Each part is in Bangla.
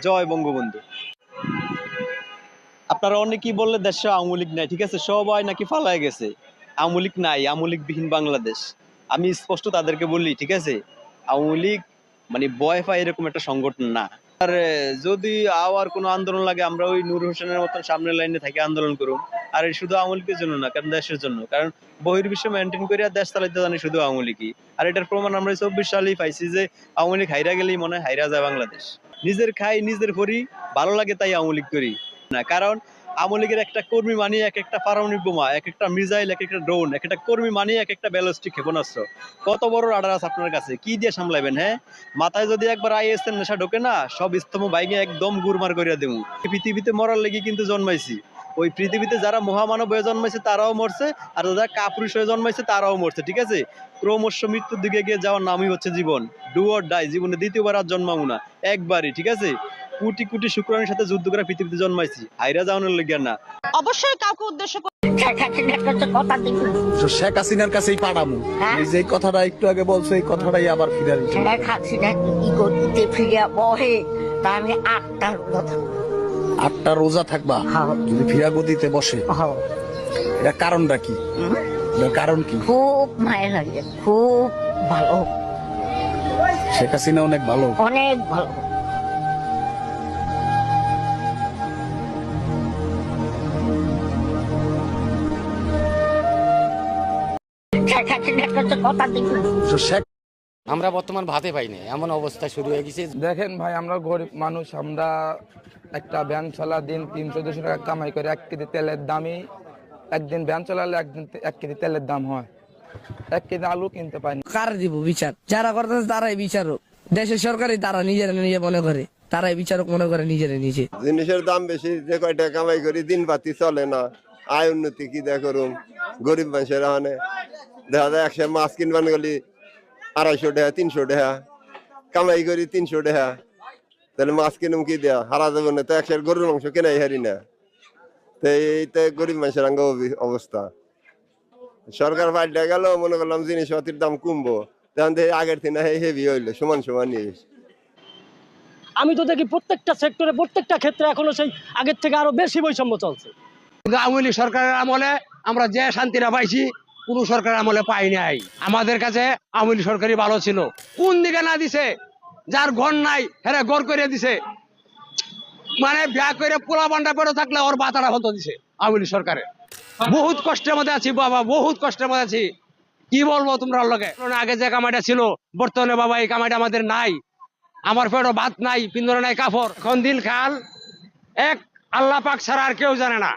জয় বঙ্গবন্ধু। আপনারা অনেকেই বললে দেশে আওয়ামী লীগ নাই, ঠিক আছে, সবাই নাকি পালায় গেছে। আওয়ামী লীগ নাই, আওয়ামী লীগ বিহীন বাংলাদেশ। আমি স্পষ্ট তাদেরকে বলি, ঠিক আছে, আওয়ামী লীগ মানে ভয় পায় এরকম একটা সংগঠন না। আর যদি আওয়ার কোনো আন্দোলন লাগে, আমরা ওই নূর হোসেনের মতন সামনের লাইনে থেকে আন্দোলন করুন। আর এই শুধু আওয়ামী লীগের জন্য না, কারণ দেশের জন্য, কারণ বহির্বিশ্ব মেনটেন করে দেশ চালাইতে জানি শুধু আওয়ামী লীগই। আর এটার প্রমাণ আমরা 24 সালেই পাইছি যে আওয়ামী লীগ হাইরা গেলেই মনে হয় হাইরা যায় বাংলাদেশ। নিজের খাই নিজের করি, ভালো লাগে তাই আওয়ামী লীগ করি না। কারণ আওয়ামী লীগের একটা কর্মী মানিয়ে এক একটা পারমাণবিক বোমা, এক একটা মিসাইল, এক একটা ড্রোন, এক একটা কর্মী মানিয়ে এক একটা ব্যালিস্টিক ক্ষেপণাস্ত্র। কত বড় রাডার আছে আপনার কাছে, কি দিয়ে সামলাবেন? হ্যাঁ, মাথায় যদি একবার আইএস এর নেশা ঢোকে না, সব স্তম্ভ ভাইঙে একদম গুরমার করিয়া দেবো। পৃথিবীতে মরার লেগে কিন্তু জন্মাইছি। ওই পৃথিবীতে যারা মহামানব হয়ে জন্মাইছে তারাও মরছে, আর যারা কাপুরুষ হয়ে জন্মাইছে তারাও মরছে, ঠিক আছে। ক্রমশ মৃত্যুর দিকে গিয়ে যাওয়ার নামই হচ্ছে জীবন। Do or die. জীবনে দ্বিতীয়বার আর জন্মাবো না, একবারই, ঠিক আছে। কোটি কোটি শুক্রাণুর সাথে যুদ্ধ করে পৃথিবীতে জন্মাইছি, হাইরা যাওয়ানোর লেগে না। অবশ্যই কাউকে উদ্দেশ্য করে শেখ হাসিনার কাছেই পাঠাবো। এই যে কথাটা একটু আগে বলছো, এই কথাটাই আবার ফিরে দিচ্ছি। শেখ হাসিনা কি করতে ফিরিয়া বহে, তা আমি 8টা রোজা থাকবা যদি ফিরা গদিতে বসে? এটা কারণটা কি? কারণ কি? খুব মায়া লাগে, খুব ভালো। শেখ হাসিনা অনেক ভালো, অনেক ভালো। আমরা বর্তমান ভাতে পাই না, এমন অবস্থা শুরু হয়ে গেছে। দেখেন ভাই, আমরা গরিব মানুষ, আমরা একটা ভ্যান চলা দিন 300-200 টাকা কামাই করে 1 কেজি তেলের দামই, একদিন ভ্যান চালালে একদিন 1 কেজি তেলের দাম হয়, 1 কেজি আলু কিনতে পাই না। কার দিব বিচার? যারা করতেছে তারাই বিচারক। দেশের সরকারই তারা নিজেরা নিজে মনে করে, তারাই বিচারক মনে করে নিজেরা নিজে। জিনিসের দাম বেশি, যে কয়টা কামাই করি দিন পাতি চলে না। আয় উন্নতি কি দেখ করুম, গরিব মানুষের মানে দেখা যায় 100 মাছ কিনবান গেলি 250 টাকা 300 টাকা, কামাই করি 300 টাকা, তাহলে মাছ কিনুম কি দেয়া? হারা যাবে না তো, 100 গরুর মাংস কেনাই হারি না। তো এইতে গরিব মানুষের আঙ্গ অবস্থা। সরকার পাল্টে গেল, মনে করলাম জিনিসপাতির দাম কমবো, তখন আগের থেকে হেভি হইলো, সমান সমান নিয়ে। আমি তো দেখি প্রত্যেকটা সেক্টরে, প্রত্যেকটা ক্ষেত্রে এখনো সেই আগের থেকে আরো বেশি বৈষম্য চলছে। আওয়ামী লীগ সরকারের আমলে আমরা যে শান্তিটা পাইছি কোন সরকারের আমলে পাই নাই। আমাদের কাছে আওয়ামী লীগ সরকারই ভালো ছিল। কোন দিকে না দিছে, যার ঘর নাই হ্যাঁ ঘর করে দিছে, মানে বিয়া করে পোলা বান্ডা করে থাকলে ওর বাতাটা হতো দিছে আওয়ামী লীগ সরকারে। বহুত কষ্টের মধ্যে আছি বাবা, বহুত কষ্টের মধ্যে আছি, কি বলবো তোমরা লোকে। আগে যে কামাইটা ছিল, বর্তমানে বাবা এই কামাইটা আমাদের নাই। আমার পেটে ভাত নাই, পিন্দরে নাই কাপড়। এখন দিন খাল এক আল্লাহ পাক ছাড়া আর কেউ জানে না,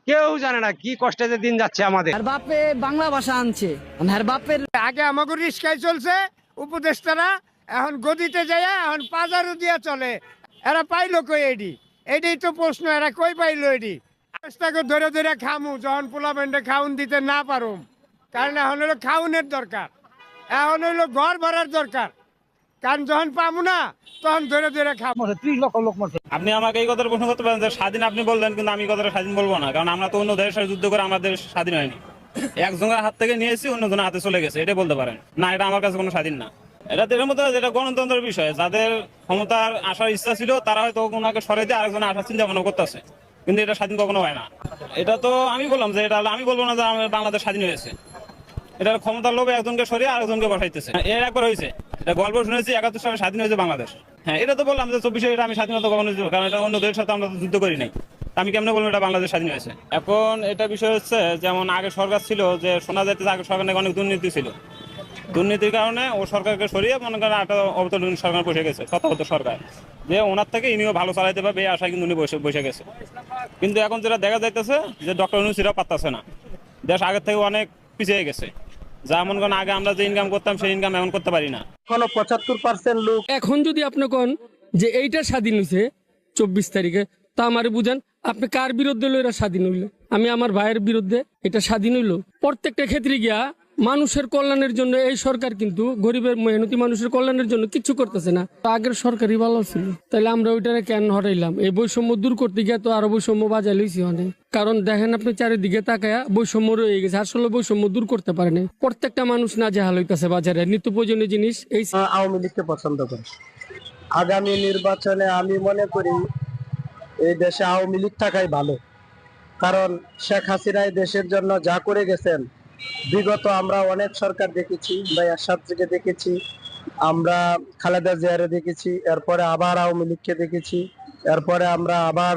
কেউ জানে না কি কষ্টে যে দিন যাচ্ছে আমাদের। আর বাপে বাংলা ভাষা আনছে, আর বাপের আগে আমাকে রিস্কায় চলছে উপদেষ্টারা, এখন গদিতে যায়, এখন পাজারু দিয়া চলে। এরা পাইলো কই এডি? এটাই তো প্রশ্ন, এরা কই পাইলো এডি? রাস্তাকে ধরে ধরে খামু যখন পোলাবেন্ডে খাউন দিতে না পারুম, কারণ এখন হলো খাউনের দরকার, এখন হইলো ঘর ভরার দরকার। কারণ যখন পামু না তখন ধরে ধরে খাবো। 30 লক্ষ লোক মরছে। আপনি আমাকে এই কথার প্রশ্ন করতে পারেন যে স্বাধীন আপনি বললেন, কিন্তু আমি কথাটা স্বাধীন বলবো না, কারণ আমরা তো অন্য দেশের সাথে যুদ্ধ করে আমাদের স্বাধীন হয়নি। একজনের হাত থেকে নিয়েছি, অন্যজনের হাতে চলে গেছে, এটা বলতে পারেন না। এটা আমার কাছে কোনো স্বাধীন না। এটা দেশের মধ্যে যেটা গণতন্ত্রের বিষয়, যাদের ক্ষমতার আসার ইচ্ছা ছিল তারা হয়তো ওনাকে সরাই দিয়ে আরেকজনের আসার চিন্তা ভাবনা করতেছে, কিন্তু এটা স্বাধীন কখনো হয় না। এটা তো আমি বললাম যে এটা আমি বলবো না যে বাংলাদেশ স্বাধীন হয়েছে। এটার ক্ষমতার লোভে একজনকে সরিয়ে আরেকজনকে বসাইতেছে। এর একবার হয়েছে, এটা গল্প শুনেছি 71 সালে স্বাধীন হয়েছে বাংলাদেশ। হ্যাঁ, এটা তো বললাম যে 24 এটা আমি স্বাধীনতা কখনো দিব, কারণ এটা অন্য দেশের সাথে আমরা যুদ্ধ করি নাই। আমি কেমনে বলবো এটা বাংলাদেশ স্বাধীন হয়েছে? এখন এটা বিষয় হচ্ছে, যেমন আগে সরকার ছিল, যে শোনা যাইতেছে আগে সরকার নাকি অনেক দুর্নীতি ছিল। দুর্নীতির কারণে ও সরকারকে সরিয়ে মনে করেন একটা অবতরণ সরকার বসে গেছে, তথাগত সরকার, যে ওনার থেকে ইনিও ভালো চালাইতে পারবে এই আশায় কিন্তু উনি বসে গেছে। কিন্তু এখন যেটা দেখা যাইতেছে যে ডক্টর ইউনূসও পারতেছে না, দেশ আগের থেকে অনেক পিছিয়ে গেছে। যেমন কোন আগে আমরা যে ইনকাম করতাম সেই ইনকাম এখন করতে পারি না। এখনো 75% লোক। এখন যদি আপনি কোন যে এইটা স্বাধীন হয়েছে 24 তারিখে, তা আমারে বুঝান আপনি কার বিরুদ্ধে হইলো এটা স্বাধীন হইলো? আমি আমার ভাইয়ের বিরুদ্ধে এটা স্বাধীন হইলো? প্রত্যেকটা ক্ষেত্রে গিয়া মানুষের কল্যাণের জন্য এই সরকার কিন্তু গরিবের মেহনতি মানুষের কল্যাণের জন্য কিছু করতেছে না। আগের সরকারই ভালো ছিল, তাহলে আমরা ওইটারে কেন হটাইলাম? এই বৈষম্য দূর করতে গিয়ে তো আরো বৈষম্য বাজাই লইছি অনেক। কারণ দেখেন আপনি চারিদিকে তাকায়া বৈষম্য রয়ে গেছে, আসলে বৈষম্য দূর করতে পারেনি। প্রত্যেকটা মানুষ না যে হাল হইতেছে বাজারে নিত্য প্রয়োজনীয় জিনিস। এই আওয়ামী লীগকে পছন্দ করে আগামী নির্বাচনে আমি মনে করি এই দেশে আওয়ামী লীগ থাকাই ভালো, কারণ শেখ হাসিনাই দেশের জন্য যা করে গেছেন। বিগত আমরা অনেক সরকার দেখেছি, ভাই এরশাদ থেকে দেখেছি, আমরা খালেদা জিয়ারে দেখেছি, এরপরে আবার আওয়ামী লীগকে দেখেছি, এরপরে আমরা আবার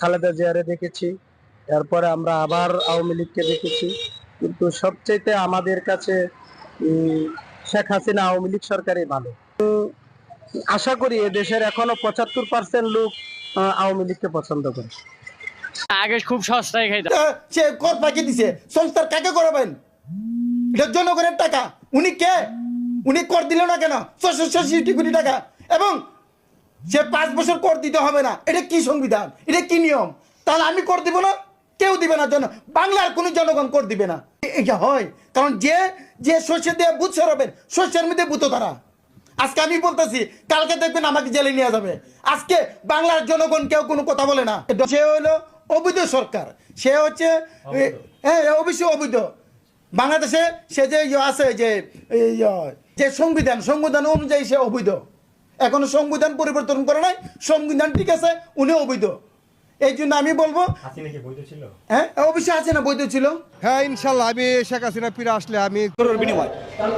খালেদা জিয়ারে দেখেছি, এরপরে আমরা আবার আওয়ামী লীগকে দেখেছি। কিন্তু সবচেয়ে আমাদের কাছে শেখ হাসিনা আওয়ামী লীগ সরকারই ভালো। আশা করি দেশের এখনো 75% লোক আওয়ামী লীগকে পছন্দ করে। আগে খুব সস্তায় খাইতাম। সে কর পাকি দিছে, সংস্কার কাকে করাবেন? এটা জনগণের টাকা। উনি কে? উনি কর দিল না কেন? ৬৬ কোটি টাকা, এবং সে 5 বছর কর দিতে হবে না। এটা কি সংবিধান? এটা কি নিয়ম? তাহলে আমি কর দিব না? কেউ দিবে না। বাংলার কোনো জনগণ কর দিবে না। এটা হয় কারণ যে শস্য দিয়ে বুথ সরাবেন, শস্যের মধ্যে বুথ তারা। আজকে আমি বলতেছি, কালকে দেখবেন আমাকে জেলে নিয়ে যাবে। আজকে বাংলার জনগণ কেউ কোনো কথা বলে না। সে হলো অবৈধ সরকার, সে হচ্ছে হ্যাঁ অবশ্যই অবৈধ। বাংলাদেশে সে যে আছে যে সংবিধান অনুযায়ী সে অবৈধ। এখনো সংবিধান পরিবর্তন করে নাই, সংবিধান ঠিক আছে, উনি অবৈধ। এই জন্য আমি বলবো, হ্যাঁ অবশ্যই আছে না, বৈধ ছিল। হ্যাঁ ইনশাল্লাহ আমি শেখ হাসিনা ফিরে আসলে আমি বিনিময়,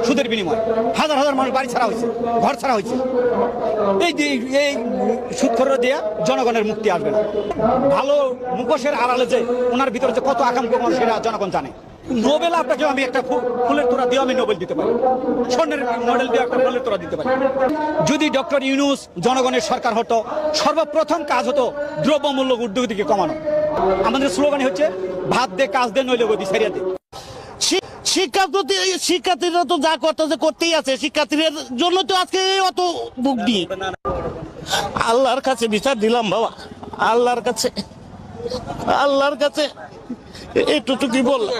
সুদের বিনিময় হাজার হাজার মানুষ বাড়ি ছাড়া হয়েছে, ঘর ছাড়া হয়েছে। এই সুদখোররা দিয়ে জনগণের মুক্তি আসবে না। ভালো মুখোশের আড়ালে যে ওনার ভিতরে যে কত আকাঙ্ক্ষা মানুষ, সেটা জনগণ জানে। নোবেল আপনাকে আমি একটা ফুলের তোড়া দিয়ে আমি নোবেল দিতে পারি, স্বর্ণের মডেল দিয়ে একটা ফুলের তোড়া দিতে পারি। যদি ডক্টর ইউনূস জনগণের সরকার হতো, সর্বপ্রথম কাজ হতো দ্রব্যমূল্য ঊর্ধ্বগতিকে কমানো। আমাদের স্লোগানই হচ্ছে ভাত দে, কাজ দে, নইলে গতি ছাড়িয়ে দে। শিক্ষার্থীরা তো যা করতেই আছে, শিক্ষার্থীদের জন্য তো আজকে অত বুক দিয়ে আল্লাহর কাছে বিচার দিলাম বাবা, আল্লাহর কাছে এইটুকুই বললাম।